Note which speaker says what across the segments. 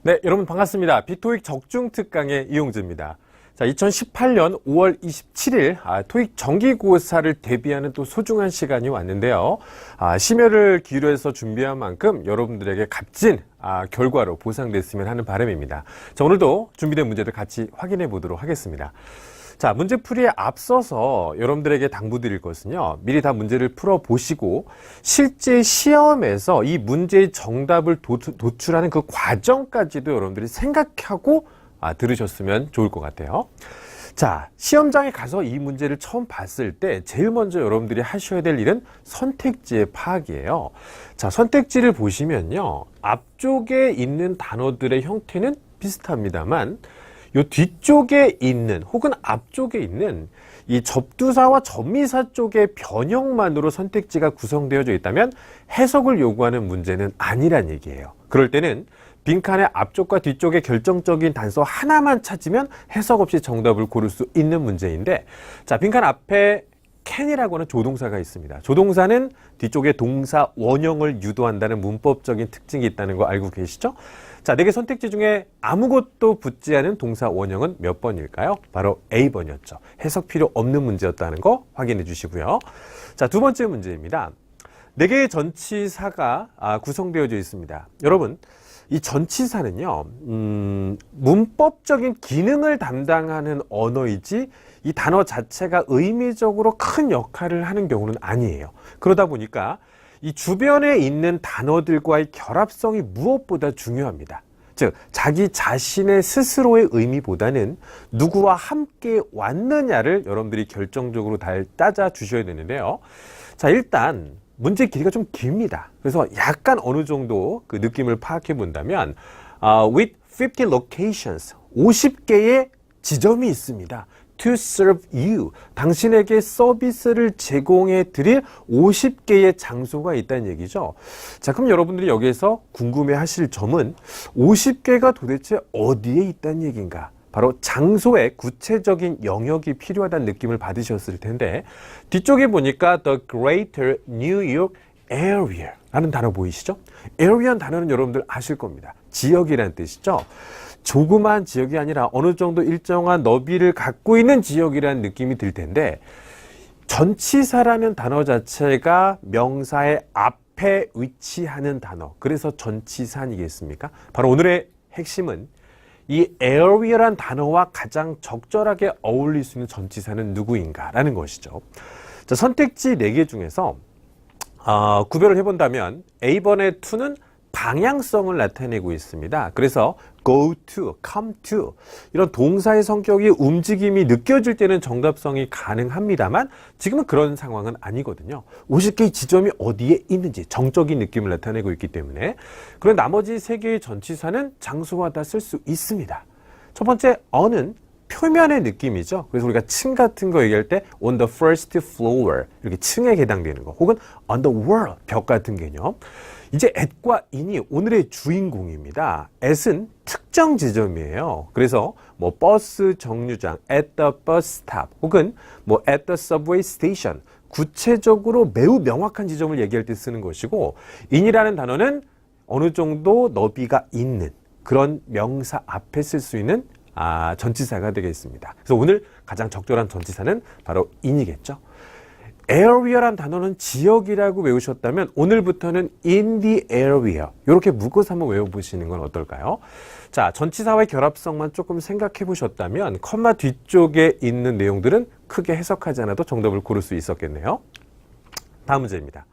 Speaker 1: 네, 여러분 반갑습니다. 빅토익 적중 특강의 이용주입니다. 자, 2018년 5월 27일 토익 정기고사를 대비하는 또 소중한 시간이 왔는데요. 심혈을 기울여서 준비한 만큼 여러분들에게 값진 결과로 보상됐으면 하는 바람입니다. 자, 오늘도 준비된 문제들 같이 확인해 보도록 하겠습니다. 자, 문제풀이에 앞서서 여러분들에게 당부드릴 것은요, 미리 다 문제를 풀어보시고 실제 시험에서 이 문제의 정답을 도출하는 그 과정까지도 여러분들이 생각하고 들으셨으면 좋을 것 같아요. 자, 시험장에 가서 이 문제를 처음 봤을 때 제일 먼저 여러분들이 하셔야 될 일은 선택지의 파악이에요. 자, 선택지를 보시면요, 앞쪽에 있는 단어들의 형태는 비슷합니다만 요 뒤쪽에 있는 혹은 앞쪽에 있는 이 접두사와 접미사 쪽의 변형만으로 선택지가 구성되어져 있다면 해석을 요구하는 문제는 아니란 얘기예요. 그럴 때는 빈칸의 앞쪽과 뒤쪽에 결정적인 단서 하나만 찾으면 해석 없이 정답을 고를 수 있는 문제인데, 자, 빈칸 앞에 can이라고 하는 조동사가 있습니다. 조동사는 뒤쪽에 동사 원형을 유도한다는 문법적인 특징이 있다는 거 알고 계시죠? 자, 4개 선택지 중에 아무것도 붙지 않은 동사 원형은 몇 번일까요? 바로 A번이었죠. 해석 필요 없는 문제였다는 거 확인해 주시고요. 자, 두 번째 문제입니다. 4개의 전치사가 구성되어져 있습니다. 여러분, 이 전치사는요, 문법적인 기능을 담당하는 언어이지 이 단어 자체가 의미적으로 큰 역할을 하는 경우는 아니에요. 그러다 보니까 이 주변에 있는 단어들과의 결합성이 무엇보다 중요합니다. 즉, 자기 자신의 스스로의 의미보다는 누구와 함께 왔느냐를 여러분들이 결정적으로 잘 따져 주셔야 되는데요. 자, 일단 문제 길이가 좀 깁니다. 그래서 약간 어느 정도 그 느낌을 파악해 본다면 with 50 locations, 50개의 지점이 있습니다. to serve you, 당신에게 서비스를 제공해 드릴 50개의 장소가 있다는 얘기죠. 자, 그럼 여러분들이 여기에서 궁금해 하실 점은 50개가 도대체 어디에 있다는 얘기인가? 바로 장소의 구체적인 영역이 필요하다는 느낌을 받으셨을 텐데, 뒤쪽에 보니까 The Greater New York Area 라는 단어 보이시죠? Area는 단어는 여러분들 아실 겁니다. 지역이라는 뜻이죠. 조그만 지역이 아니라 어느 정도 일정한 너비를 갖고 있는 지역이라는 느낌이 들 텐데, 전치사라는 단어 자체가 명사의 앞에 위치하는 단어, 그래서 전치사 아니겠습니까? 바로 오늘의 핵심은 이 area란 단어와 가장 적절하게 어울릴 수 있는 전치사는 누구인가 라는 것이죠. 자, 선택지 4개 중에서 구별을 해본다면 A번의 to는 방향성을 나타내고 있습니다. 그래서 go to, come to 이런 동사의 성격이 움직임이 느껴질 때는 정답성이 가능합니다만 지금은 그런 상황은 아니거든요. 50개의 지점이 어디에 있는지 정적인 느낌을 나타내고 있기 때문에, 그런 나머지 3개의 전치사는 장소마다 쓸 수 있습니다. 첫 번째 on은 표면의 느낌이죠. 그래서 우리가 층 같은 거 얘기할 때 on the first floor 이렇게 층에 해당되는 거, 혹은 on the wall 벽 같은 개념. 이제 at과 in이 오늘의 주인공입니다. at은 특정 지점이에요. 그래서 뭐 버스 정류장 at the bus stop, 혹은 뭐 at the subway station, 구체적으로 매우 명확한 지점을 얘기할 때 쓰는 것이고, in이라는 단어는 어느 정도 너비가 있는 그런 명사 앞에 쓸 수 있는 전치사가 되겠습니다. 그래서 오늘 가장 적절한 전치사는 바로 in이겠죠. area란 단어는 지역이라고 외우셨다면 오늘부터는 in the area 이렇게 묶어서 한번 외워보시는 건 어떨까요? 자, 전치사와의 결합성만 조금 생각해 보셨다면 컴마 뒤쪽에 있는 내용들은 크게 해석하지 않아도 정답을 고를 수 있었겠네요. 다음 문제입니다.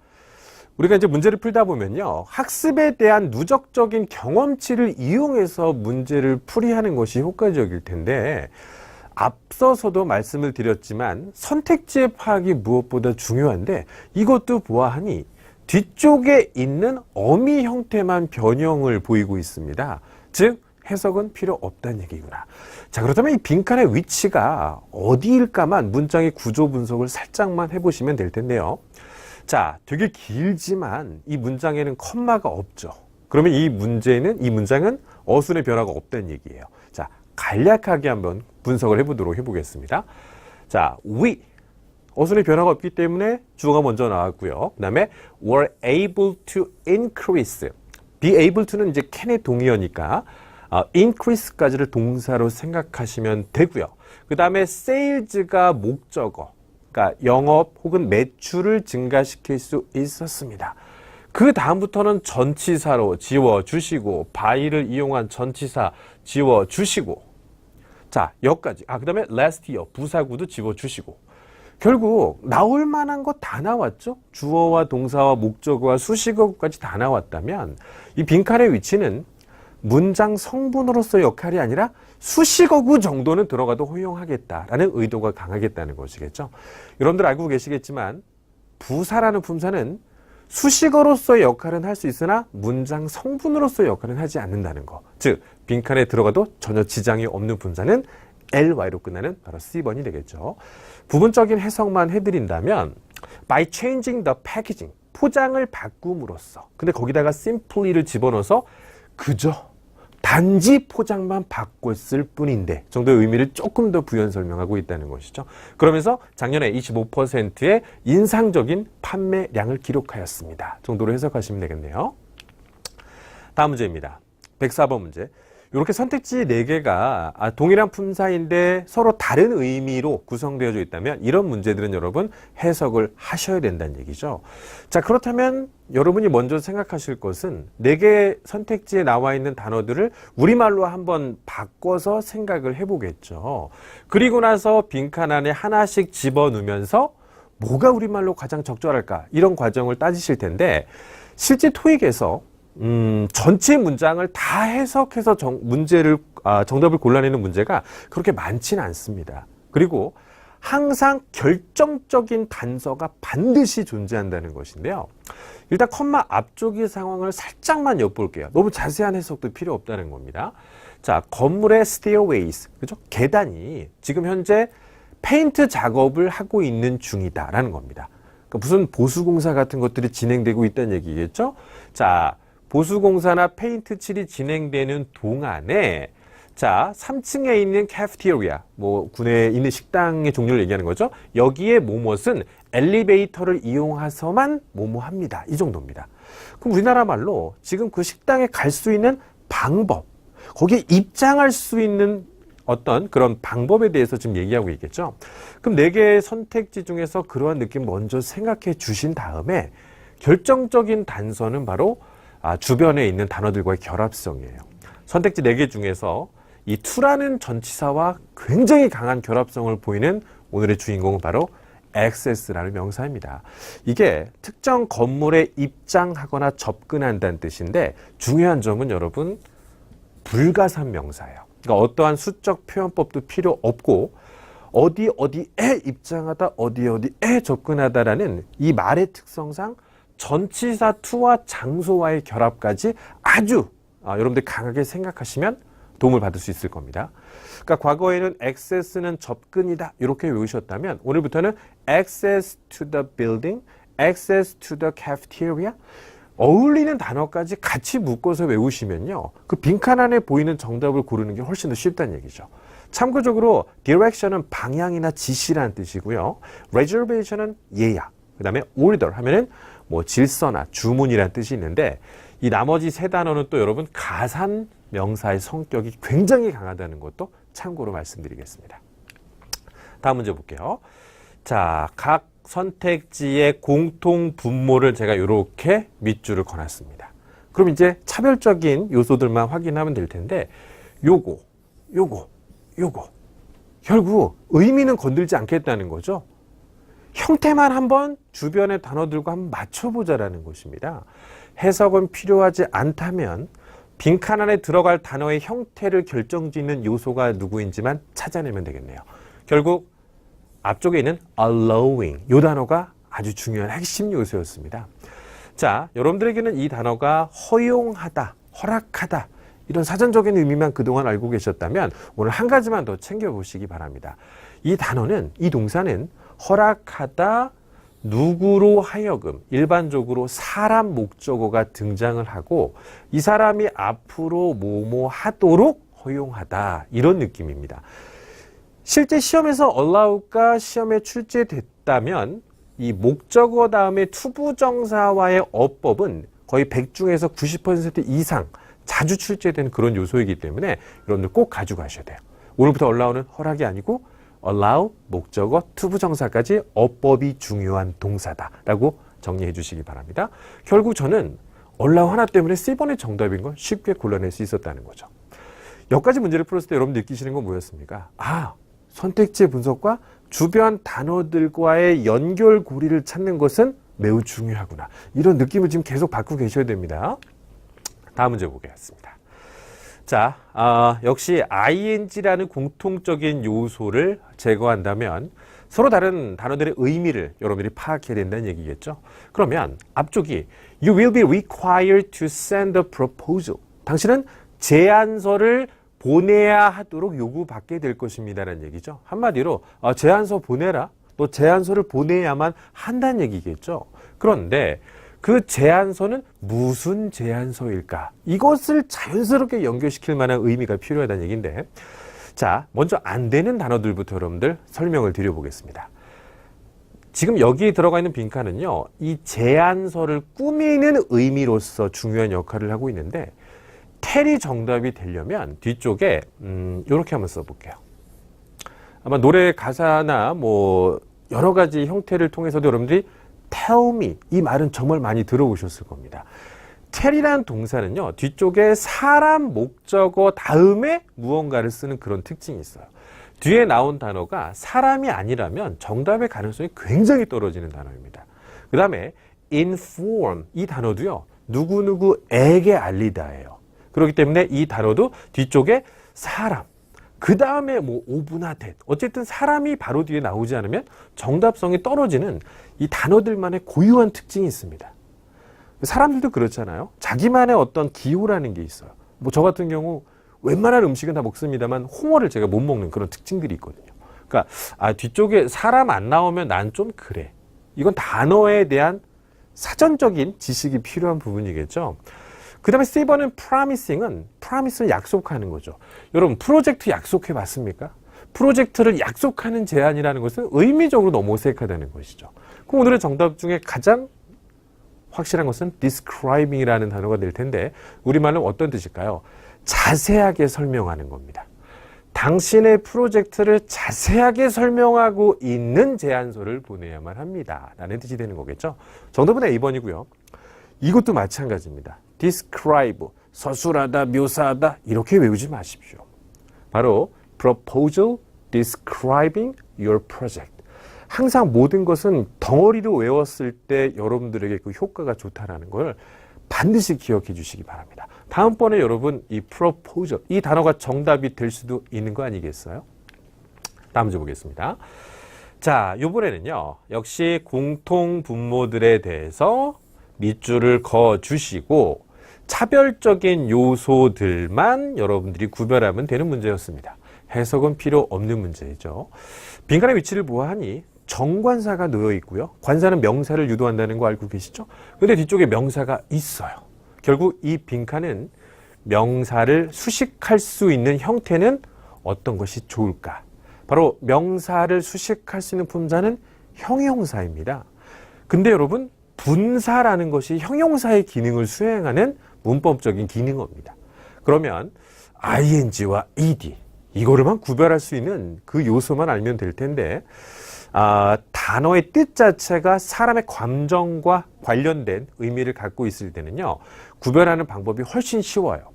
Speaker 1: 우리가 이제 문제를 풀다 보면요, 학습에 대한 누적적인 경험치를 이용해서 문제를 풀이하는 것이 효과적일 텐데, 앞서서도 말씀을 드렸지만 선택지의 파악이 무엇보다 중요한데, 이것도 보아하니 뒤쪽에 있는 어미 형태만 변형을 보이고 있습니다. 즉 해석은 필요 없다는 얘기구나. 자, 그렇다면 이 빈칸의 위치가 어디일까만 문장의 구조 분석을 살짝만 해보시면 될 텐데요. 자, 되게 길지만 이 문장에는 컴마가 없죠. 그러면 이 문장은 어순의 변화가 없다는 얘기예요. 자, 간략하게 한번 분석을 해보겠습니다. 자, we, 어순의 변화가 없기 때문에 주어가 먼저 나왔고요. 그 다음에 were able to increase, be able to는 이제 can의 동의어니까 increase까지를 동사로 생각하시면 되고요. 그 다음에 sales가 목적어, 그러니까 영업 혹은 매출을 증가시킬 수 있었습니다. 그 다음부터는 전치사로 지워주시고 buy를 이용한 전치사 지워주시고 자 여기까지. 그 다음에 last year 부사구도 지워주시고 결국 나올 만한 거 다 나왔죠. 주어와 동사와 목적어와 수식어까지 다 나왔다면 이 빈칸의 위치는 문장 성분으로서의 역할이 아니라 수식어구 정도는 들어가도 허용하겠다라는 의도가 강하겠다는 것이겠죠. 여러분들 알고 계시겠지만 부사라는 품사는 수식어로서의 역할은 할 수 있으나 문장 성분으로서의 역할은 하지 않는다는 거. 즉 빈칸에 들어가도 전혀 지장이 없는 분사는 ly로 끝나는 바로 C번이 되겠죠. 부분적인 해석만 해드린다면 by changing the packaging, 포장을 바꿈으로써. 근데 거기다가 simply를 집어넣어서 그저 단지 포장만 바꿨을 뿐인데 정도의 의미를 조금 더 부연 설명하고 있다는 것이죠. 그러면서 작년에 25%의 인상적인 판매량을 기록하였습니다. 정도로 해석하시면 되겠네요. 다음 문제입니다. 104번 문제. 이렇게 선택지 4개가 동일한 품사인데 서로 다른 의미로 구성되어져 있다면 이런 문제들은 여러분 해석을 하셔야 된다는 얘기죠. 자, 그렇다면 여러분이 먼저 생각하실 것은 4개 선택지에 나와 있는 단어들을 우리말로 한번 바꿔서 생각을 해보겠죠. 그리고 나서 빈칸 안에 하나씩 집어넣으면서 뭐가 우리말로 가장 적절할까? 이런 과정을 따지실 텐데 실제 토익에서 전체 문장을 다 해석해서 정답을 골라내는 문제가 그렇게 많지는 않습니다. 그리고 항상 결정적인 단서가 반드시 존재한다는 것인데요. 일단 컴마 앞쪽의 상황을 살짝만 엿볼게요. 너무 자세한 해석도 필요 없다는 겁니다. 자, 건물의 stairways, 그죠? 계단이 지금 현재 페인트 작업을 하고 있는 중이다라는 겁니다. 그러니까 무슨 보수공사 같은 것들이 진행되고 있다는 얘기겠죠? 자, 보수공사나 페인트 칠이 진행되는 동안에 자 3층에 있는 캐피테리아, 뭐 군에 있는 식당의 종류를 얘기하는 거죠. 여기에 뭐뭇은 엘리베이터를 이용해서만 뭐뭐합니다. 이 정도입니다. 그럼 우리나라 말로 지금 그 식당에 갈 수 있는 방법, 거기에 입장할 수 있는 어떤 그런 방법에 대해서 지금 얘기하고 있겠죠. 그럼 4개의 선택지 중에서 그러한 느낌 먼저 생각해 주신 다음에 결정적인 단서는 바로 주변에 있는 단어들과의 결합성이에요. 선택지 4개 중에서 이 to라는 전치사와 굉장히 강한 결합성을 보이는 오늘의 주인공은 바로 access라는 명사입니다. 이게 특정 건물에 입장하거나 접근한다는 뜻인데 중요한 점은 여러분 불가산 명사예요. 그러니까 어떠한 수적 표현법도 필요 없고 어디에 입장하다 어디에 접근하다라는 이 말의 특성상 전치사 to와 장소와의 결합까지 아주 여러분들 강하게 생각하시면 도움을 받을 수 있을 겁니다. 그러니까 과거에는 access는 접근이다 이렇게 외우셨다면 오늘부터는 access to the building, access to the cafeteria 어울리는 단어까지 같이 묶어서 외우시면요. 그 빈칸 안에 보이는 정답을 고르는 게 훨씬 더 쉽다는 얘기죠. 참고적으로 direction은 방향이나 지시라는 뜻이고요. reservation은 예약, 그 다음에 order 하면은 뭐 질서나 주문이라는 뜻이 있는데 이 나머지 3단어는 또 여러분 가산 명사의 성격이 굉장히 강하다는 것도 참고로 말씀드리겠습니다. 다음 문제 볼게요. 자, 각 선택지의 공통 분모를 제가 이렇게 밑줄을 그어놨습니다. 그럼 이제 차별적인 요소들만 확인하면 될 텐데 요거 결국 의미는 건들지 않겠다는 거죠. 형태만 한번 주변의 단어들과 한번 맞춰보자라는 것입니다. 해석은 필요하지 않다면 빈칸 안에 들어갈 단어의 형태를 결정짓는 요소가 누구인지만 찾아내면 되겠네요. 결국 앞쪽에 있는 allowing 이 단어가 아주 중요한 핵심 요소였습니다. 자, 여러분들에게는 이 단어가 허용하다, 허락하다 이런 사전적인 의미만 그동안 알고 계셨다면 오늘 한 가지만 더 챙겨보시기 바랍니다. 이 단어는, 이 동사는 허락하다, 누구로 하여금 일반적으로 사람 목적어가 등장을 하고 이 사람이 앞으로 뭐뭐 하도록 허용하다 이런 느낌입니다. 실제 시험에서 allow가 시험에 출제됐다면 이 목적어 다음에 투부정사와의 어법은 거의 100 중에서 90% 이상 자주 출제되는 그런 요소이기 때문에 여러분들 꼭 가져가셔야 돼요. 오늘부터 allow는 허락이 아니고 allow, 목적어, 투부정사까지 어법이 중요한 동사다라고 정리해 주시기 바랍니다. 결국 저는 allow 하나 때문에 C번의 정답인 걸 쉽게 골라낼 수 있었다는 거죠. 여기까지 문제를 풀었을 때 여러분 느끼시는 건 뭐였습니까? 선택지의 분석과 주변 단어들과의 연결고리를 찾는 것은 매우 중요하구나. 이런 느낌을 지금 계속 받고 계셔야 됩니다. 다음 문제 보겠습니다. 자, 역시 ing라는 공통적인 요소를 제거한다면 서로 다른 단어들의 의미를 여러분들이 파악해야 된다는 얘기겠죠. 그러면 앞쪽이 You will be required to send a proposal. 당신은 제안서를 보내야 하도록 요구받게 될 것입니다라는 얘기죠. 한마디로 제안서 보내라. 너 제안서를 보내야만 한다는 얘기겠죠. 그런데 그 제안서는 무슨 제안서일까? 이것을 자연스럽게 연결시킬 만한 의미가 필요하다는 얘기인데, 자, 먼저 안 되는 단어들부터 여러분들 설명을 드려보겠습니다. 지금 여기에 들어가 있는 빈칸은요, 이 제안서를 꾸미는 의미로서 중요한 역할을 하고 있는데, 텔이 정답이 되려면 뒤쪽에 이렇게 한번 써볼게요. 아마 노래 가사나 뭐 여러 가지 형태를 통해서도 여러분들이 tell me 이 말은 정말 많이 들어보셨을 겁니다. tell이라는 동사는요, 뒤쪽에 사람 목적어 다음에 무언가를 쓰는 그런 특징이 있어요. 뒤에 나온 단어가 사람이 아니라면 정답의 가능성이 굉장히 떨어지는 단어입니다. 그 다음에 inform 이 단어도요, 누구누구에게 알리다예요. 그렇기 때문에 이 단어도 뒤쪽에 사람, 그 다음에 뭐 오브나 댓, 어쨌든 사람이 바로 뒤에 나오지 않으면 정답성이 떨어지는 이 단어들만의 고유한 특징이 있습니다. 사람들도 그렇잖아요. 자기만의 어떤 기호라는 게 있어요. 뭐 저 같은 경우 웬만한 음식은 다 먹습니다만 홍어를 제가 못 먹는 그런 특징들이 있거든요. 그러니까 뒤쪽에 사람 안 나오면 난 좀 그래. 이건 단어에 대한 사전적인 지식이 필요한 부분이겠죠. 그 다음에 C번은 promising은 약속하는 거죠. 여러분 프로젝트 약속해 봤습니까? 프로젝트를 약속하는 제안이라는 것은 의미적으로 너무 어색하다는 것이죠. 그럼 오늘의 정답 중에 가장 확실한 것은 describing이라는 단어가 될 텐데 우리말로 어떤 뜻일까요? 자세하게 설명하는 겁니다. 당신의 프로젝트를 자세하게 설명하고 있는 제안서를 보내야만 합니다. 라는 뜻이 되는 거겠죠. 정답은 A번이고요. 이것도 마찬가지입니다. describe, 서술하다, 묘사하다 이렇게 외우지 마십시오. 바로 proposal describing your project. 항상 모든 것은 덩어리로 외웠을 때 여러분들에게 그 효과가 좋다라는 걸 반드시 기억해 주시기 바랍니다. 다음번에 여러분 이 proposal, 이 단어가 정답이 될 수도 있는 거 아니겠어요? 다음 문제 보겠습니다. 자, 이번에는요. 역시 공통 분모들에 대해서 밑줄을 그어 주시고 차별적인 요소들만 여러분들이 구별하면 되는 문제였습니다. 해석은 필요 없는 문제죠. 빈칸의 위치를 보아하니 정관사가 놓여 있고요. 관사는 명사를 유도한다는 거 알고 계시죠? 근데 뒤쪽에 명사가 있어요. 결국 이 빈칸은 명사를 수식할 수 있는 형태는 어떤 것이 좋을까? 바로 명사를 수식할 수 있는 품사는 형용사입니다. 근데 여러분 분사라는 것이 형용사의 기능을 수행하는 문법적인 기능어입니다. 그러면 ing와 ed 이거를만 구별할 수 있는 그 요소만 알면 될 텐데 단어의 뜻 자체가 사람의 감정과 관련된 의미를 갖고 있을 때는요. 구별하는 방법이 훨씬 쉬워요.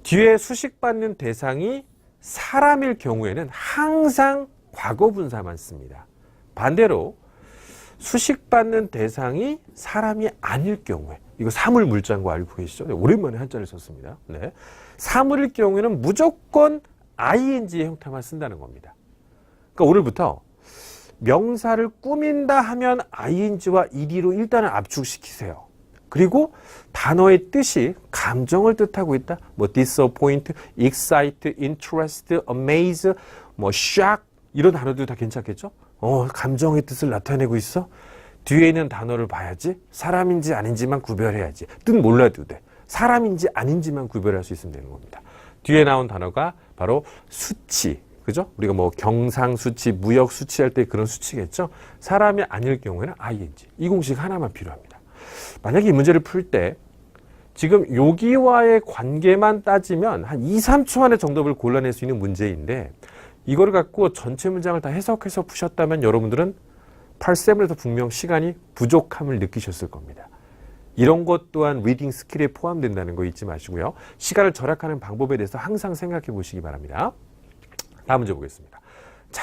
Speaker 1: 뒤에 수식받는 대상이 사람일 경우에는 항상 과거 분사만 씁니다. 반대로 수식받는 대상이 사람이 아닐 경우에 이거 사물 물자인 거 알고 계시죠? 네, 오랜만에 한자를 썼습니다. 네. 사물일 경우에는 무조건 ing의 형태만 쓴다는 겁니다. 그러니까 오늘부터 명사를 꾸민다 하면 ing와 ed로 일단은 압축시키세요. 그리고 단어의 뜻이 감정을 뜻하고 있다. 뭐 disappoint, excite, interest, amaze, 뭐 shock 이런 단어들 다 괜찮겠죠? 감정의 뜻을 나타내고 있어? 뒤에 있는 단어를 봐야지. 사람인지 아닌지만 구별해야지. 뜻 몰라도 돼. 사람인지 아닌지만 구별할 수 있으면 되는 겁니다. 뒤에 나온 단어가 바로 수치. 그죠? 우리가 뭐 경상수치, 무역수치 할 때 그런 수치겠죠? 사람이 아닐 경우에는 ing. 이 공식 하나만 필요합니다. 만약에 이 문제를 풀 때 지금 여기와의 관계만 따지면 한 2, 3초 안에 정답을 골라낼 수 있는 문제인데 이거를 갖고 전체 문장을 다 해석해서 푸셨다면 여러분들은 8세븐에서 분명 시간이 부족함을 느끼셨을 겁니다. 이런 것 또한 리딩 스킬에 포함된다는 거 잊지 마시고요. 시간을 절약하는 방법에 대해서 항상 생각해 보시기 바랍니다. 다음 문제 보겠습니다. 자,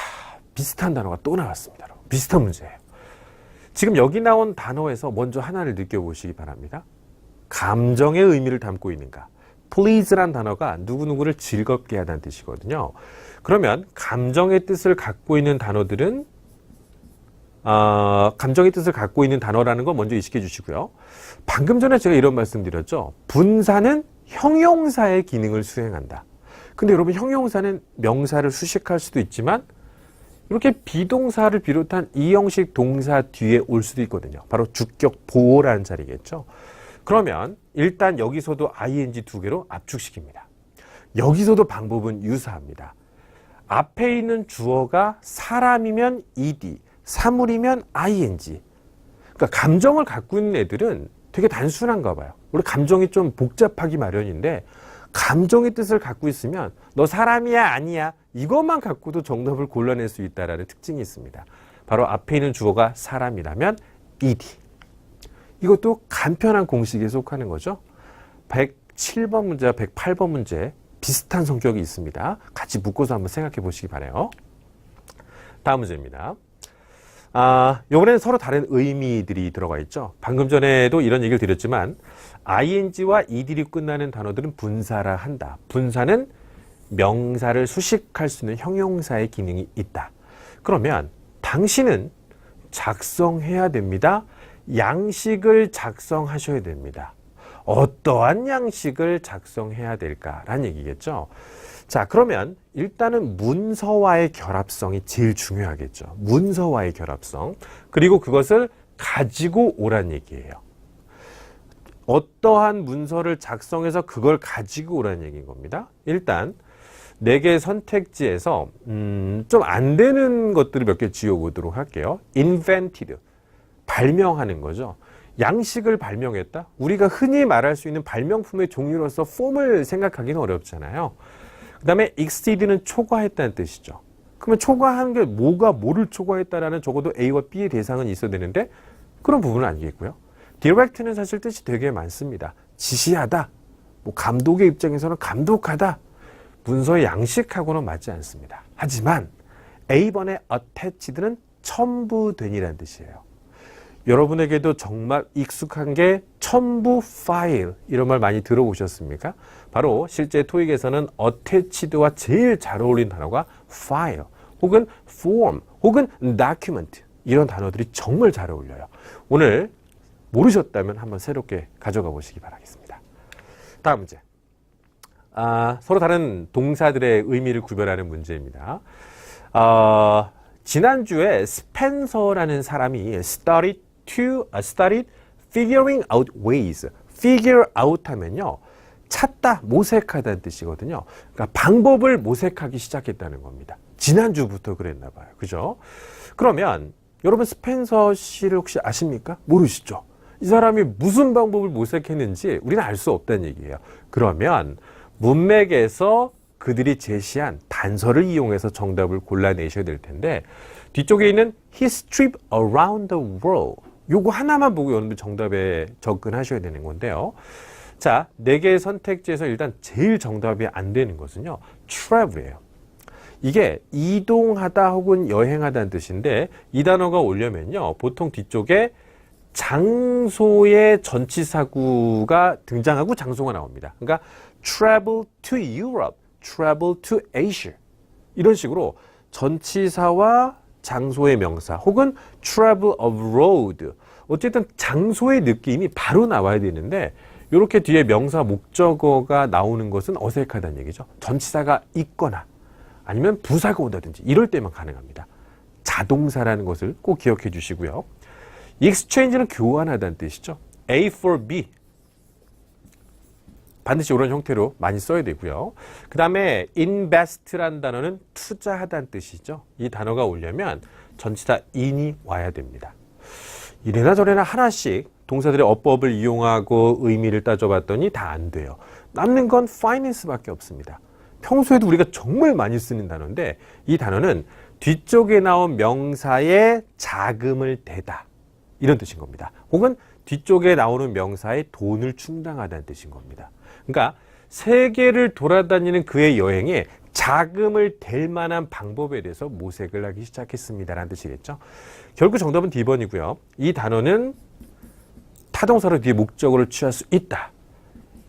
Speaker 1: 비슷한 단어가 또 나왔습니다. 비슷한 문제예요. 지금 여기 나온 단어에서 먼저 하나를 느껴보시기 바랍니다. 감정의 의미를 담고 있는가? please란 단어가 누구누구를 즐겁게 하다는 뜻이거든요. 그러면 감정의 뜻을 갖고 있는 단어들은 감정의 뜻을 갖고 있는 단어라는 거 먼저 인식해 주시고요. 방금 전에 제가 이런 말씀 드렸죠. 분사는 형용사의 기능을 수행한다. 근데 여러분 형용사는 명사를 수식할 수도 있지만 이렇게 비동사를 비롯한 이 형식 동사 뒤에 올 수도 있거든요. 바로 주격 보호라는 자리겠죠. 그러면 일단 여기서도 ing 두 개로 압축시킵니다. 여기서도 방법은 유사합니다. 앞에 있는 주어가 사람이면 ed, 사물이면 ing. 그러니까 감정을 갖고 있는 애들은 되게 단순한가 봐요. 우리 감정이 좀 복잡하기 마련인데 감정의 뜻을 갖고 있으면 너 사람이야 아니야 이것만 갖고도 정답을 골라낼 수 있다는 특징이 있습니다. 바로 앞에 있는 주어가 사람이라면 ed. 이것도 간편한 공식에 속하는 거죠. 107번 문제와 108번 문제 비슷한 성격이 있습니다. 같이 묶어서 한번 생각해 보시기 바라요. 다음 문제입니다. 이번에는 서로 다른 의미들이 들어가 있죠. 방금 전에도 이런 얘기를 드렸지만 ing와 ed로 끝나는 단어들은 분사라 한다. 분사는 명사를 수식할 수 있는 형용사의 기능이 있다. 그러면 당신은 작성해야 됩니다. 양식을 작성하셔야 됩니다. 어떠한 양식을 작성해야 될까라는 얘기겠죠. 자, 그러면 일단은 문서와의 결합성이 제일 중요하겠죠. 문서와의 결합성. 그리고 그것을 가지고 오란 얘기예요. 어떠한 문서를 작성해서 그걸 가지고 오란 얘기인 겁니다. 일단 4개의 선택지에서 좀 안 되는 것들을 몇 개 지어보도록 할게요. invented, 발명하는 거죠. 양식을 발명했다? 우리가 흔히 말할 수 있는 발명품의 종류로서 폼을 생각하기는 어렵잖아요. 그 다음에 exceed는 초과했다는 뜻이죠. 그러면 초과한 게 뭐를 초과했다라는 적어도 A와 B의 대상은 있어야 되는데 그런 부분은 아니겠고요. direct는 사실 뜻이 되게 많습니다. 지시하다, 뭐 감독의 입장에서는 감독하다, 문서의 양식하고는 맞지 않습니다. 하지만 A번의 attached는 첨부된이라는 뜻이에요. 여러분에게도 정말 익숙한 게 첨부 파일 이런 말 많이 들어보셨습니까? 바로 실제 토익에서는 attached와 제일 잘 어울리는 단어가 file 혹은 form 혹은 document 이런 단어들이 정말 잘 어울려요. 오늘 모르셨다면 한번 새롭게 가져가 보시기 바라겠습니다. 다음 문제. 서로 다른 동사들의 의미를 구별하는 문제입니다. 지난주에 스펜서라는 사람이 studied figuring out ways. figure out 하면요. 찾다, 모색하다는 뜻이거든요. 그러니까 방법을 모색하기 시작했다는 겁니다. 지난주부터 그랬나 봐요. 그죠? 그러면 여러분 스펜서 씨를 혹시 아십니까? 모르시죠? 이 사람이 무슨 방법을 모색했는지 우리는 알 수 없다는 얘기예요. 그러면 문맥에서 그들이 제시한 단서를 이용해서 정답을 골라내셔야 될 텐데 뒤쪽에 있는 His trip around the world 요거 하나만 보고 여러분들 정답에 접근하셔야 되는 건데요. 자, 4개의 선택지에서 일단 제일 정답이 안 되는 것은요. travel이에요. 이게 이동하다 혹은 여행하다는 뜻인데 이 단어가 오려면요. 보통 뒤쪽에 장소의 전치사구가 등장하고 장소가 나옵니다. 그러니까 travel to Europe, travel to Asia 이런 식으로 전치사와 장소의 명사 혹은 travel abroad 어쨌든 장소의 느낌이 바로 나와야 되는데 이렇게 뒤에 명사 목적어가 나오는 것은 어색하다는 얘기죠. 전치사가 있거나 아니면 부사가 온다든지 이럴 때만 가능합니다. 자동사라는 것을 꼭 기억해 주시고요. exchange는 교환하다는 뜻이죠. A for B 반드시 이런 형태로 많이 써야 되고요. 그 다음에 invest라는 단어는 투자하다는 뜻이죠. 이 단어가 오려면 전치사 in이 와야 됩니다. 이래나 저래나 하나씩 동사들의 어법을 이용하고 의미를 따져봤더니 다 안 돼요. 남는 건 finance밖에 없습니다. 평소에도 우리가 정말 많이 쓰는 단어인데 이 단어는 뒤쪽에 나온 명사에 자금을 대다 이런 뜻인 겁니다. 혹은 뒤쪽에 나오는 명사에 돈을 충당하다는 뜻인 겁니다. 그러니까 세계를 돌아다니는 그의 여행에 자금을 댈 만한 방법에 대해서 모색을 하기 시작했습니다라는 뜻이겠죠. 결국 정답은 D번이고요. 이 단어는 타동사로 뒤에 목적어를 취할 수 있다.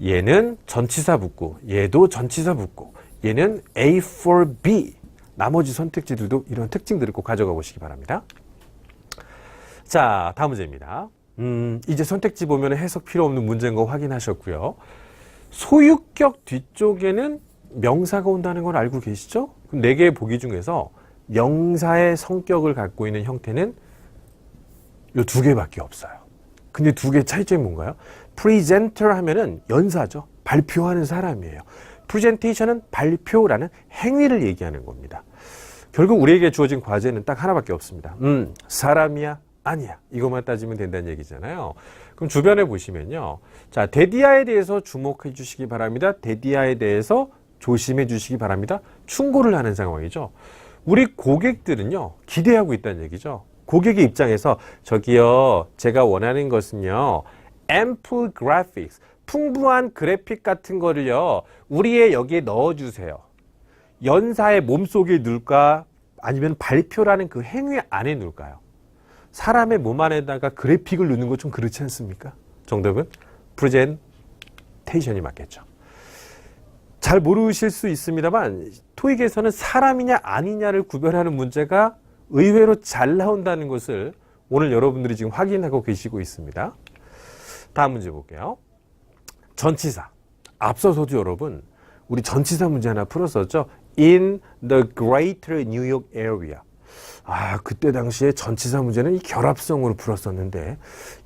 Speaker 1: 얘는 전치사 붙고 얘도 전치사 붙고 얘는 A for B. 나머지 선택지들도 이런 특징들을 꼭 가져가 보시기 바랍니다. 자, 다음 문제입니다. 이제 선택지 보면 해석 필요 없는 문제인 거 확인하셨고요. 소유격 뒤쪽에는 명사가 온다는 걸 알고 계시죠? 그럼 4개의 보기 중에서 명사의 성격을 갖고 있는 형태는 이 2개밖에 없어요. 근데 2개의 차이점이 뭔가요? presenter 하면은 연사죠. 발표하는 사람이에요. presentation은 발표라는 행위를 얘기하는 겁니다. 결국 우리에게 주어진 과제는 딱 하나밖에 없습니다. 사람이야? 아니야. 이것만 따지면 된다는 얘기잖아요. 그럼 주변에 보시면요. 자, 데디아에 대해서 주목해 주시기 바랍니다. 데디아에 대해서 조심해 주시기 바랍니다. 충고를 하는 상황이죠. 우리 고객들은요, 기대하고 있다는 얘기죠. 고객의 입장에서 저기요, 제가 원하는 것은요, ample graphics, 풍부한 그래픽 같은 거를요, 우리의 여기에 넣어주세요. 연사의 몸속에 넣을까? 아니면 발표라는 그 행위 안에 넣을까요? 사람의 몸 안에다가 그래픽을 넣는 거 좀 그렇지 않습니까? 정답은 presentation이 맞겠죠. 잘 모르실 수 있습니다만 토익에서는 사람이냐 아니냐를 구별하는 문제가 의외로 잘 나온다는 것을 오늘 여러분들이 지금 확인하고 계시고 있습니다. 다음 문제 볼게요. 전치사. 앞서서도 여러분 우리 전치사 문제 하나 풀었었죠. In the greater New York area. 그때 당시에 전치사 문제는 이 결합성으로 풀었었는데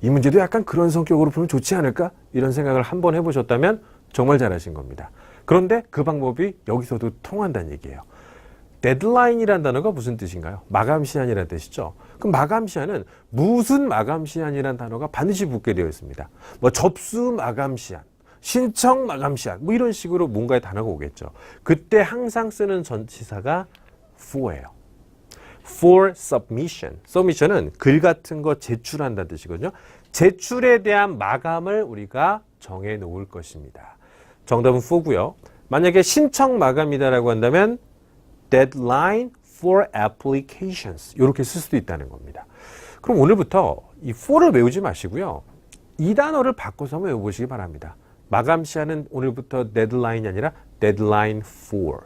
Speaker 1: 이 문제도 약간 그런 성격으로 풀면 좋지 않을까? 이런 생각을 한번 해보셨다면 정말 잘하신 겁니다. 그런데 그 방법이 여기서도 통한다는 얘기예요. 데드라인이라는 단어가 무슨 뜻인가요? 마감 시한이라는 뜻이죠. 그럼 마감 시한은 무슨 마감 시한이라는 단어가 반드시 붙게 되어 있습니다. 뭐 접수 마감 시한, 신청 마감 시한, 뭐 이런 식으로 뭔가의 단어가 오겠죠. 그때 항상 쓰는 전치사가 for예요. for submission. submission은 글 같은 거 제출한다는 뜻이거든요. 제출에 대한 마감을 우리가 정해 놓을 것입니다. 정답은 for고요. 만약에 신청 마감이다라고 한다면 deadline for applications 이렇게 쓸 수도 있다는 겁니다. 그럼 오늘부터 이 for를 외우지 마시고요. 이 단어를 바꿔서 한번 외워보시기 바랍니다. 마감 시한은 오늘부터 deadline이 아니라 deadline for.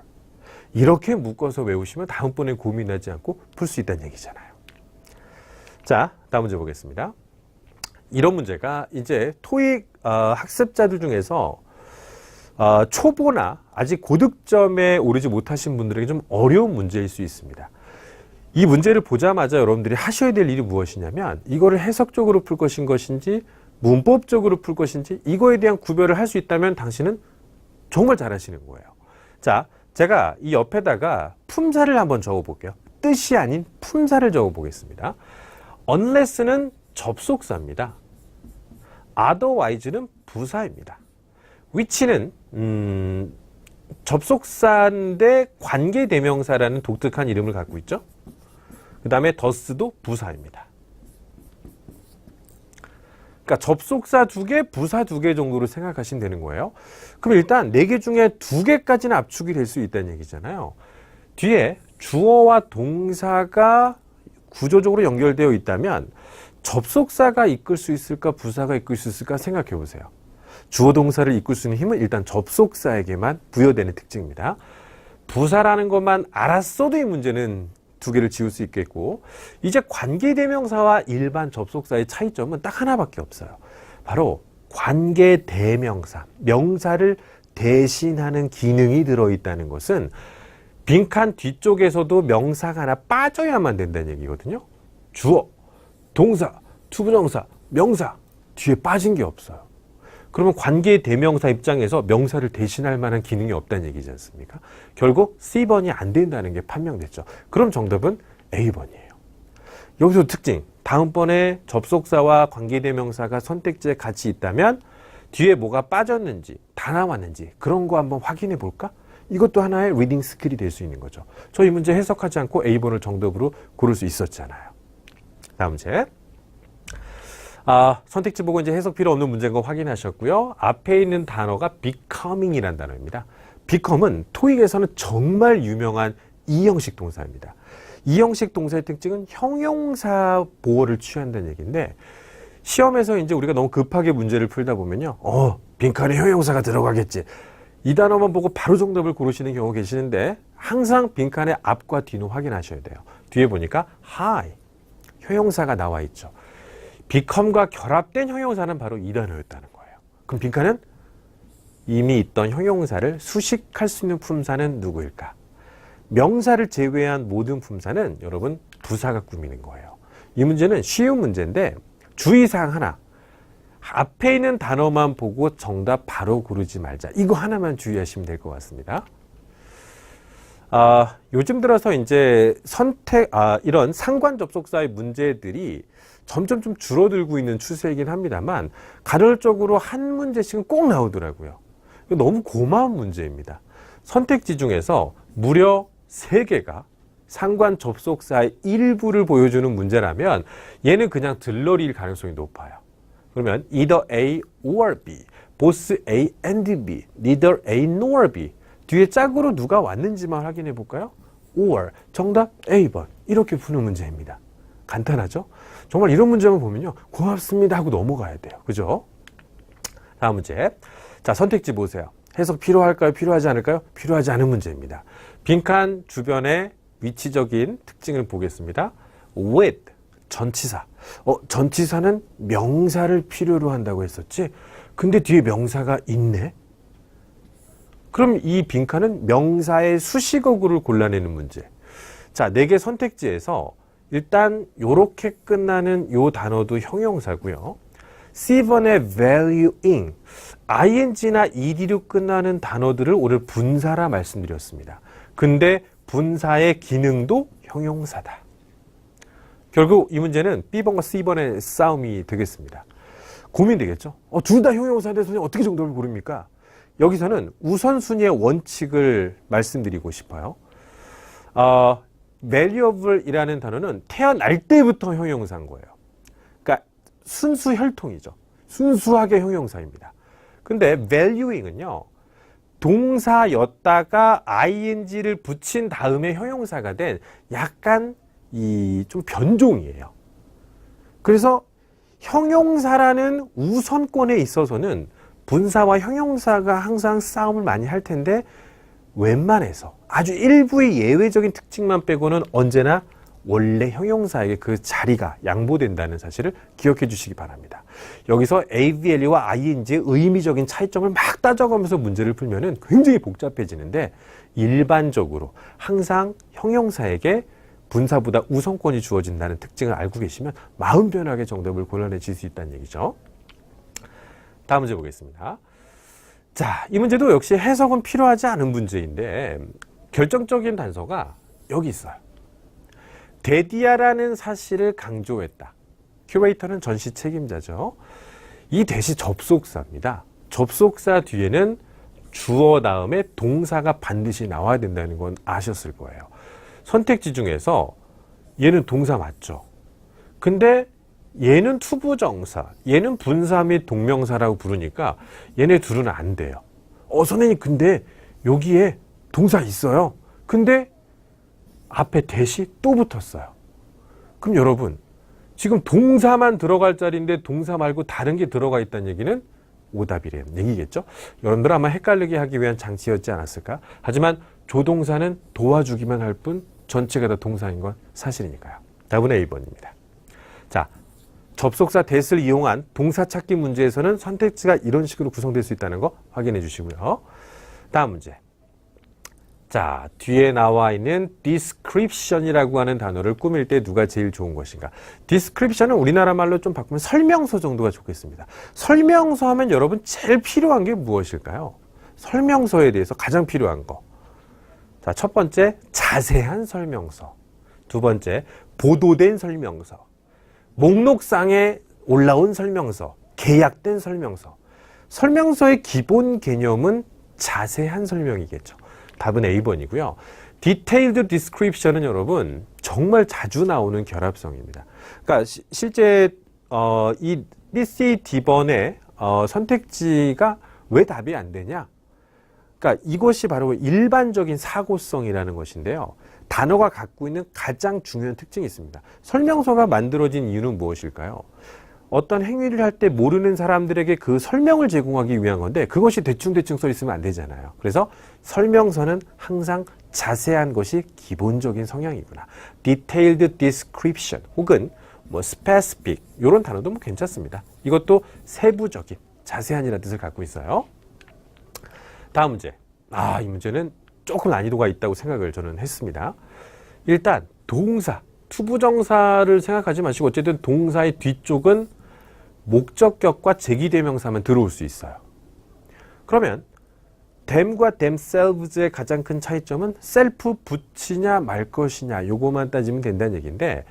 Speaker 1: 이렇게 묶어서 외우시면 다음번에 고민하지 않고 풀 수 있다는 얘기잖아요. 자, 다음 문제 보겠습니다. 이런 문제가 이제 토익 학습자들 중에서 초보나 아직 고득점에 오르지 못하신 분들에게 좀 어려운 문제일 수 있습니다. 이 문제를 보자마자 여러분들이 하셔야 될 일이 무엇이냐면 이거를 해석적으로 풀 것인지 문법적으로 풀 것인지 이거에 대한 구별을 할 수 있다면 당신은 정말 잘하시는 거예요. 자, 제가 이 옆에다가 품사를 한번 적어볼게요. 뜻이 아닌 품사를 적어보겠습니다. unless는 접속사입니다. otherwise는 부사입니다. which는 접속사인데 관계대명사라는 독특한 이름을 갖고 있죠. 그 다음에 thus도 부사입니다. 그러니까 접속사 2개, 부사 2개 정도로 생각하시면 되는 거예요. 그럼 일단 4개 중에 2개까지는 압축이 될 수 있다는 얘기잖아요. 뒤에 주어와 동사가 구조적으로 연결되어 있다면 접속사가 이끌 수 있을까, 부사가 이끌 수 있을까 생각해 보세요. 주어 동사를 이끌 수 있는 힘은 일단 접속사에게만 부여되는 특징입니다. 부사라는 것만 알았어도 이 문제는 2개를 지울 수 있겠고, 이제 관계대명사와 일반 접속사의 차이점은 딱 하나밖에 없어요. 바로 관계대명사, 명사를 대신하는 기능이 들어있다는 것은 빈칸 뒤쪽에서도 명사가 하나 빠져야만 된다는 얘기거든요. 주어, 동사, 투부정사, 명사 뒤에 빠진 게 없어요. 그러면 관계대명사 입장에서 명사를 대신할 만한 기능이 없다는 얘기지 않습니까? 결국 C번이 안 된다는 게 판명됐죠. 그럼 정답은 A번이에요. 여기서 특징. 다음번에 접속사와 관계대명사가 선택지에 같이 있다면 뒤에 뭐가 빠졌는지, 다 남았는지 그런 거 한번 확인해 볼까? 이것도 하나의 리딩 스킬이 될 수 있는 거죠. 저 이 문제 해석하지 않고 A번을 정답으로 고를 수 있었잖아요. 다음 문제. 선택지 보고 이제 해석 필요 없는 문제인 거 확인하셨고요. 앞에 있는 단어가 becoming이라는 단어입니다. become은 토익에서는 정말 유명한 이형식 동사입니다. 이형식 동사의 특징은 형용사 보호를 취한다는 얘기인데 시험에서 이제 우리가 너무 급하게 문제를 풀다 보면요. 빈칸에 형용사가 들어가겠지. 이 단어만 보고 바로 정답을 고르시는 경우 계시는데 항상 빈칸의 앞과 뒤는 확인하셔야 돼요. 뒤에 보니까 hi, 형용사가 나와 있죠. become과 결합된 형용사는 바로 이 단어였다는 거예요. 그럼 빈칸은 이미 있던 형용사를 수식할 수 있는 품사는 누구일까? 명사를 제외한 모든 품사는 여러분 부사가 꾸미는 거예요. 이 문제는 쉬운 문제인데 주의사항 하나. 앞에 있는 단어만 보고 정답 바로 고르지 말자. 이거 하나만 주의하시면 될 것 같습니다. 요즘 들어서 이제 이런 상관 접속사의 문제들이 점점 좀 줄어들고 있는 추세이긴 합니다만 간헐적으로 한 문제씩은 꼭 나오더라고요. 너무 고마운 문제입니다. 선택지 중에서 무려 3개가 상관 접속사의 일부를 보여주는 문제라면 얘는 그냥 들러리일 가능성이 높아요. 그러면 either A or B, both A and B, neither A nor B 뒤에 짝으로 누가 왔는지만 확인해 볼까요? or 정답 A번 이렇게 푸는 문제입니다. 간단하죠? 정말 이런 문제만 보면요 고맙습니다 하고 넘어가야 돼요. 그죠? 다음 문제. 자, 선택지 보세요. 해석 필요할까요? 필요하지 않을까요? 필요하지 않은 문제입니다. 빈칸 주변의 위치적인 특징을 보겠습니다. with, 전치사. 전치사는 명사를 필요로 한다고 했었지? 근데 뒤에 명사가 있네? 그럼 이 빈칸은 명사의 수식어구를 골라내는 문제. 자, 4개 선택지에서 일단 요렇게 끝나는 요 단어도 형용사고요. C번의 valuing, ing나 ed로 끝나는 단어들을 오늘 분사라 말씀드렸습니다. 근데 분사의 기능도 형용사다. 결국 이 문제는 B번과 C번의 싸움이 되겠습니다. 고민되겠죠? 둘 다 형용사인데 선생님 어떻게 정답을 고릅니까? 여기서는 우선순위의 원칙을 말씀드리고 싶어요. valuable이라는 단어는 태어날 때부터 형용사인 거예요. 그러니까 순수 혈통이죠. 순수하게 형용사입니다. 근데 valuing은요. 동사였다가 ing를 붙인 다음에 형용사가 된 약간 좀 변종이에요. 그래서 형용사라는 우선권에 있어서는 분사와 형용사가 항상 싸움을 많이 할 텐데 웬만해서 아주 일부의 예외적인 특징만 빼고는 언제나 원래 형용사에게 그 자리가 양보된다는 사실을 기억해 주시기 바랍니다. 여기서 AVL과 ING의 의미적인 차이점을 막 따져가면서 문제를 풀면은 굉장히 복잡해지는데 일반적으로 항상 형용사에게 분사보다 우선권이 주어진다는 특징을 알고 계시면 마음 편하게 정답을 골라내실 수 있다는 얘기죠. 다음 문제 보겠습니다. 자, 이 문제도 역시 해석은 필요하지 않은 문제인데 결정적인 단서가 여기 있어요. 대디아라는 사실을 강조했다. 큐레이터는 전시 책임자죠. 이 대시 접속사입니다. 접속사 뒤에는 주어 다음에 동사가 반드시 나와야 된다는 건 아셨을 거예요. 선택지 중에서 얘는 동사 맞죠? 근데 얘는 투부정사, 얘는 분사 및 동명사라고 부르니까 얘네 둘은 안 돼요. 선생님 근데 여기에 동사 있어요. 근데 앞에 대시 또 붙었어요. 그럼 여러분 지금 동사만 들어갈 자리인데 동사 말고 다른 게 들어가 있다는 얘기는 오답이라는 얘기겠죠. 여러분들 아마 헷갈리게 하기 위한 장치였지 않았을까. 하지만 조동사는 도와주기만 할 뿐 전체가 다 동사인 건 사실이니까요. 답은 A번입니다. 자, 접속사 that을 이용한 동사 찾기 문제에서는 선택지가 이런 식으로 구성될 수 있다는 거 확인해 주시고요. 다음 문제. 자, 뒤에 나와 있는 description이라고 하는 단어를 꾸밀 때 누가 제일 좋은 것인가? description은 우리나라 말로 좀 바꾸면 설명서 정도가 좋겠습니다. 설명서 하면 여러분 제일 필요한 게 무엇일까요? 설명서에 대해서 가장 필요한 거. 자, 첫 번째, 자세한 설명서. 두 번째, 보도된 설명서. 목록상에 올라온 설명서, 계약된 설명서. 설명서의 기본 개념은 자세한 설명이겠죠. 답은 A번이고요. Detailed description은 여러분 정말 자주 나오는 결합성입니다. 그러니까 실제 이 BC D번의 선택지가 왜 답이 안 되냐? 그러니까 이것이 바로 일반적인 사고성이라는 것인데요. 단어가 갖고 있는 가장 중요한 특징이 있습니다. 설명서가 만들어진 이유는 무엇일까요? 어떤 행위를 할 때 모르는 사람들에게 그 설명을 제공하기 위한 건데 그것이 대충대충 써 있으면 안 되잖아요. 그래서 설명서는 항상 자세한 것이 기본적인 성향이구나. Detailed description 혹은 뭐 specific 이런 단어도 뭐 괜찮습니다. 이것도 세부적인, 자세한이라는 뜻을 갖고 있어요. 다음 문제. 이 문제는 조금 난이도가 있다고 생각을 저는 했습니다. 일단 동사, 투부정사를 생각하지 마시고 어쨌든 동사의 뒤쪽은 목적격과 제기대명사만 들어올 수 있어요. 그러면 them과 themselves의 가장 큰 차이점은 self 붙이냐 말 것이냐 요거만 따지면 된다는 얘기인데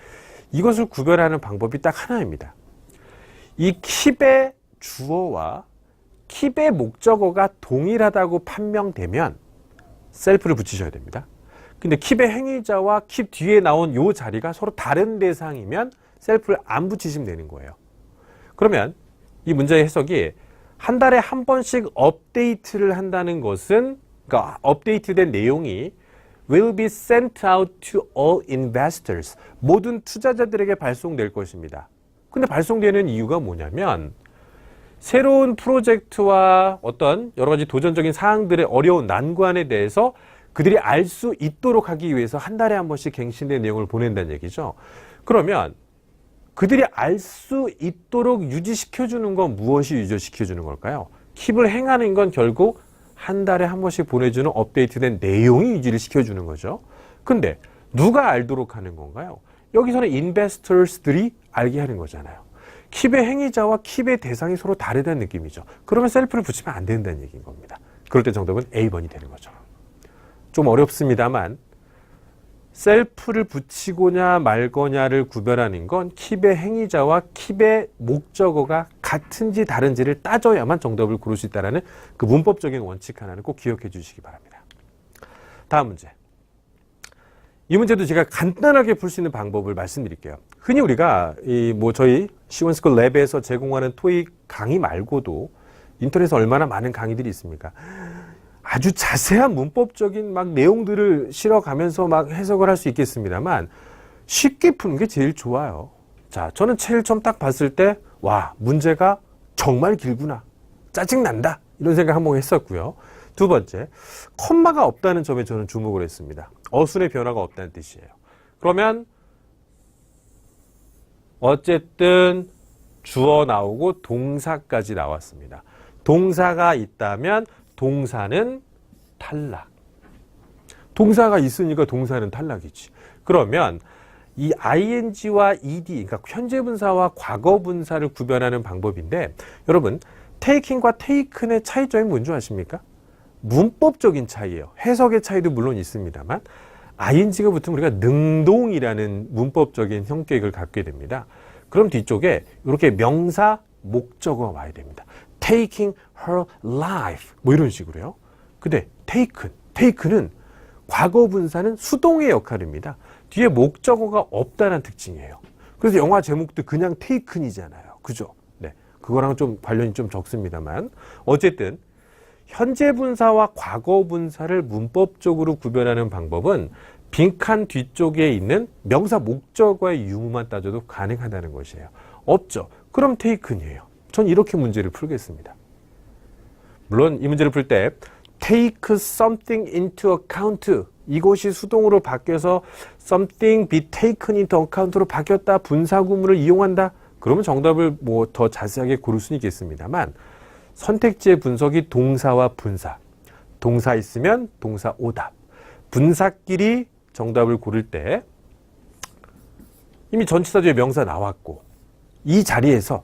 Speaker 1: 이것을 구별하는 방법이 딱 하나입니다. 이 keep의 주어와 keep의 목적어가 동일하다고 판명되면 self를 붙이셔야 됩니다. 근데 keep의 행위자와 keep 뒤에 나온 요 자리가 서로 다른 대상이면 self를 안 붙이시면 되는 거예요. 그러면 이 문제의 해석이 한 달에 한 번씩 업데이트를 한다는 것은 그러니까 업데이트된 내용이 will be sent out to all investors 모든 투자자들에게 발송될 것입니다. 근데 발송되는 이유가 뭐냐면 새로운 프로젝트와 어떤 여러 가지 도전적인 사항들의 어려운 난관에 대해서 그들이 알 수 있도록 하기 위해서 한 달에 한 번씩 갱신된 내용을 보낸다는 얘기죠. 그러면 그들이 알 수 있도록 유지시켜주는 건 무엇이 유지시켜주는 걸까요? 킵을 행하는 건 결국 한 달에 한 번씩 보내주는 업데이트된 내용이 유지를 시켜주는 거죠. 근데 누가 알도록 하는 건가요? 여기서는 인베스터스들이 알게 하는 거잖아요. 킵의 행위자와 킵의 대상이 서로 다르다는 느낌이죠. 그러면 셀프를 붙이면 안 된다는 얘기인 겁니다. 그럴 때 정답은 A번이 되는 거죠. 좀 어렵습니다만 셀프를 붙이고냐 말거냐를 구별하는 건 킵의 행위자와 킵의 목적어가 같은지 다른지를 따져야만 정답을 고를 수 있다는 그 문법적인 원칙 하나는 꼭 기억해 주시기 바랍니다. 다음 문제. 이 문제도 제가 간단하게 풀 수 있는 방법을 말씀드릴게요. 흔히 우리가 저희 시원스쿨 랩에서 제공하는 토익 강의 말고도 인터넷에 얼마나 많은 강의들이 있습니까? 아주 자세한 문법적인 막 내용들을 실어가면서 막 해석을 할 수 있겠습니다만 쉽게 푸는 게 제일 좋아요. 자, 저는 제일 처음 딱 봤을 때 와, 문제가 정말 길구나. 짜증난다. 이런 생각 한번 했었고요. 두 번째, 컴마가 없다는 점에 저는 주목을 했습니다. 어순의 변화가 없다는 뜻이에요. 그러면 어쨌든 주어 나오고 동사까지 나왔습니다. 동사가 있다면 동사는 탈락. 동사가 있으니까 동사는 탈락이지. 그러면 이 ing와 ed, 그러니까 현재 분사와 과거 분사를 구별하는 방법인데 여러분, taking과 taken의 차이점이 뭔지 아십니까? 문법적인 차이예요. 해석의 차이도 물론 있습니다만 ing가 붙으면 우리가 능동이라는 문법적인 형격을 갖게 됩니다. 그럼 뒤쪽에 이렇게 명사, 목적어가 와야 됩니다. taking her life 뭐 이런 식으로요. 근데 taken은 과거 분사는 수동의 역할입니다. 뒤에 목적어가 없다는 특징이에요. 그래서 영화 제목도 그냥 taken이잖아요. 그죠? 네, 그거랑 좀 관련이 좀 적습니다만 어쨌든 현재 분사와 과거 분사를 문법적으로 구별하는 방법은 빈칸 뒤쪽에 있는 명사 목적어의 유무만 따져도 가능하다는 것이에요. 없죠? 그럼 taken이에요. 전 이렇게 문제를 풀겠습니다. 물론 이 문제를 풀 때 take something into account 이것이 수동으로 바뀌어서 something be taken into account로 바뀌었다. 분사구문을 이용한다. 그러면 정답을 뭐 더 자세하게 고를 수는 있겠습니다만 선택지의 분석이 동사와 분사. 동사 있으면 동사 오답. 분사끼리 정답을 고를 때 이미 전치사 뒤에 명사 나왔고 이 자리에서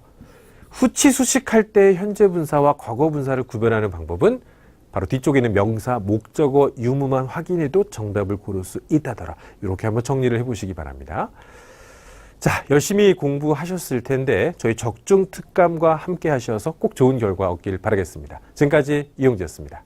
Speaker 1: 후치 수식할 때 현재 분사와 과거 분사를 구별하는 방법은 바로 뒤쪽에 있는 명사, 목적어, 유무만 확인해도 정답을 고를 수 있다더라. 이렇게 한번 정리를 해보시기 바랍니다. 자, 열심히 공부하셨을 텐데 저희 적중 특감과 함께 하셔서 꼭 좋은 결과 얻길 바라겠습니다. 지금까지 이용재였습니다.